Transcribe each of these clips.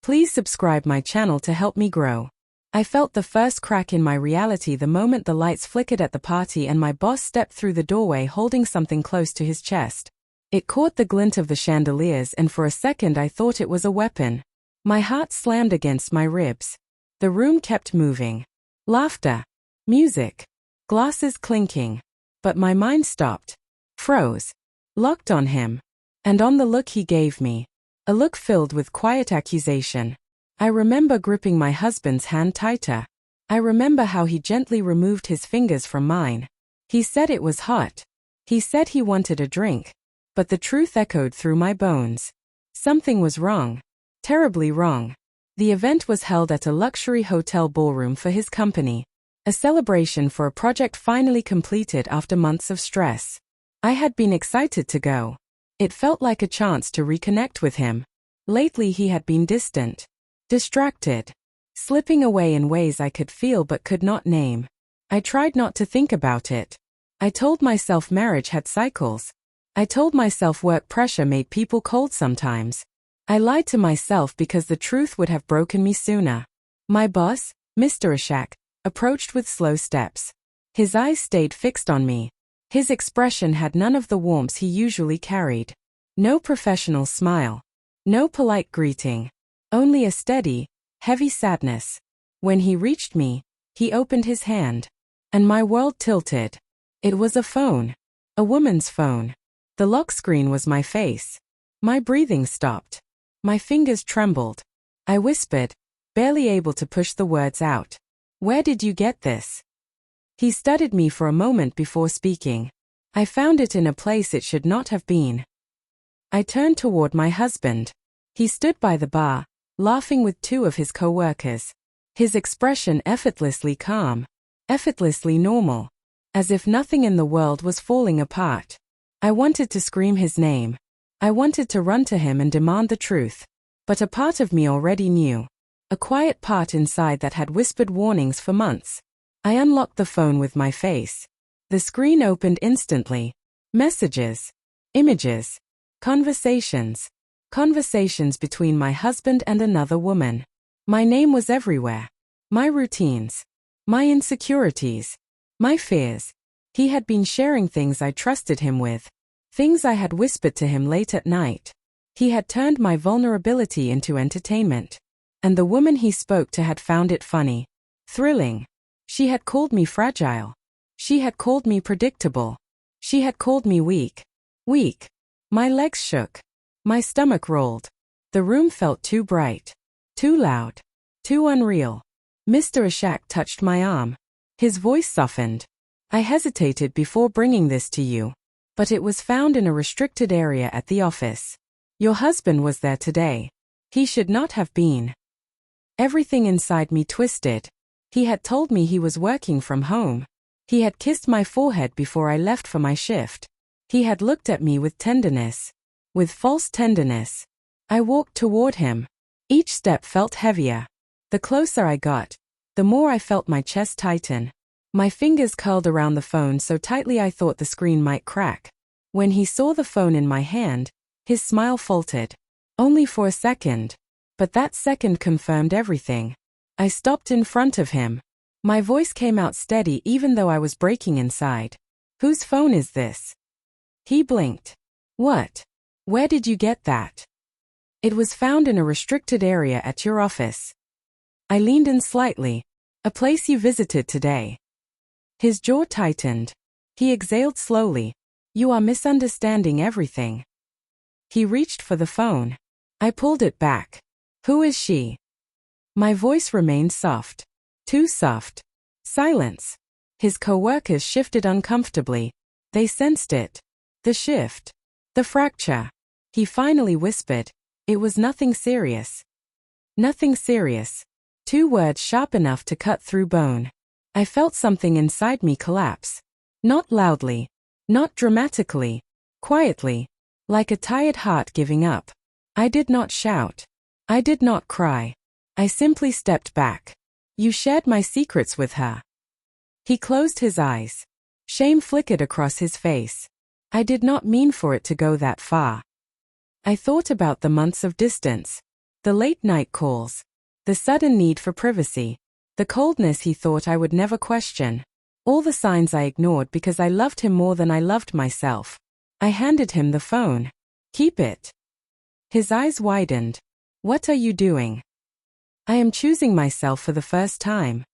Please subscribe my channel to help me grow. I felt the first crack in my reality the moment the lights flickered at the party and my boss stepped through the doorway holding something close to his chest. It caught the glint of the chandeliers and for a second I thought it was a weapon. My heart slammed against my ribs. The room kept moving. Laughter. Music. Glasses clinking. But my mind stopped. Froze. Locked on him. And on the look he gave me. A look filled with quiet accusation. I remember gripping my husband's hand tighter. I remember how he gently removed his fingers from mine. He said it was hot. He said he wanted a drink. But the truth echoed through my bones. Something was wrong. Terribly wrong. The event was held at a luxury hotel ballroom for his company. A celebration for a project finally completed after months of stress. I had been excited to go. It felt like a chance to reconnect with him. Lately he had been distant. Distracted. Slipping away in ways I could feel but could not name. I tried not to think about it. I told myself marriage had cycles. I told myself work pressure made people cold sometimes. I lied to myself because the truth would have broken me sooner. My boss, Mr. Ashak, approached with slow steps. His eyes stayed fixed on me. His expression had none of the warmth he usually carried. No professional smile. No polite greeting. Only a steady, heavy sadness. When he reached me, he opened his hand. And my world tilted. It was a phone. A woman's phone. The lock screen was my face. My breathing stopped. My fingers trembled. I whispered, barely able to push the words out. Where did you get this? He studied me for a moment before speaking. I found it in a place it should not have been. I turned toward my husband. He stood by the bar, laughing with two of his co-workers. His expression effortlessly calm. Effortlessly normal. As if nothing in the world was falling apart. I wanted to scream his name. I wanted to run to him and demand the truth. But a part of me already knew. A quiet part inside that had whispered warnings for months. I unlocked the phone with my face. The screen opened instantly. Messages. Images. Conversations. Conversations between my husband and another woman. My name was everywhere. My routines. My insecurities. My fears. He had been sharing things I trusted him with. Things I had whispered to him late at night. He had turned my vulnerability into entertainment. And the woman he spoke to had found it funny. Thrilling. She had called me fragile. She had called me predictable. She had called me weak. Weak. My legs shook. My stomach rolled. The room felt too bright. Too loud. Too unreal. Mr. Ashak touched my arm. His voice softened. I hesitated before bringing this to you. But it was found in a restricted area at the office. Your husband was there today. He should not have been. Everything inside me twisted. He had told me he was working from home. He had kissed my forehead before I left for my shift. He had looked at me with tenderness. With false tenderness. I walked toward him. Each step felt heavier. The closer I got, the more I felt my chest tighten. My fingers curled around the phone so tightly I thought the screen might crack. When he saw the phone in my hand, his smile faltered. Only for a second. But that second confirmed everything. I stopped in front of him. My voice came out steady even though I was breaking inside. Whose phone is this? He blinked. What? Where did you get that? It was found in a restricted area at your office. I leaned in slightly. A place you visited today. His jaw tightened. He exhaled slowly. You are misunderstanding everything. He reached for the phone. I pulled it back. Who is she? My voice remained soft. Too soft. Silence. His co-workers shifted uncomfortably. They sensed it. The shift. The fracture. He finally whispered. It was nothing serious. Nothing serious. 2 words sharp enough to cut through bone. I felt something inside me collapse. Not loudly. Not dramatically. Quietly. Like a tired heart giving up. I did not shout. I did not cry. I simply stepped back. You shared my secrets with her. He closed his eyes. Shame flickered across his face. I did not mean for it to go that far. I thought about the months of distance. The late night calls. The sudden need for privacy. The coldness he thought I would never question. All the signs I ignored because I loved him more than I loved myself. I handed him the phone. Keep it. His eyes widened. What are you doing? I am choosing myself for the first time.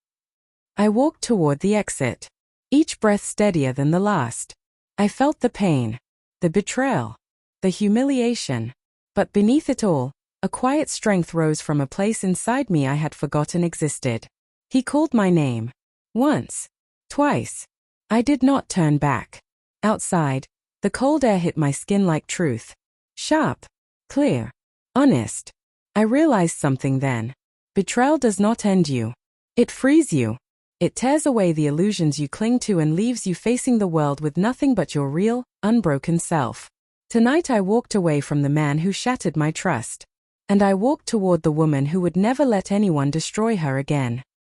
I walked toward the exit. Each breath steadier than the last. I felt the pain. The betrayal. The humiliation. But beneath it all, a quiet strength rose from a place inside me I had forgotten existed. He called my name. Once. Twice. I did not turn back. Outside, the cold air hit my skin like truth. Sharp. Clear. Honest. I realized something then. Betrayal does not end you. It frees you. It tears away the illusions you cling to and leaves you facing the world with nothing but your real, unbroken self. Tonight I walked away from the man who shattered my trust. And I walked toward the woman who would never let anyone destroy her again.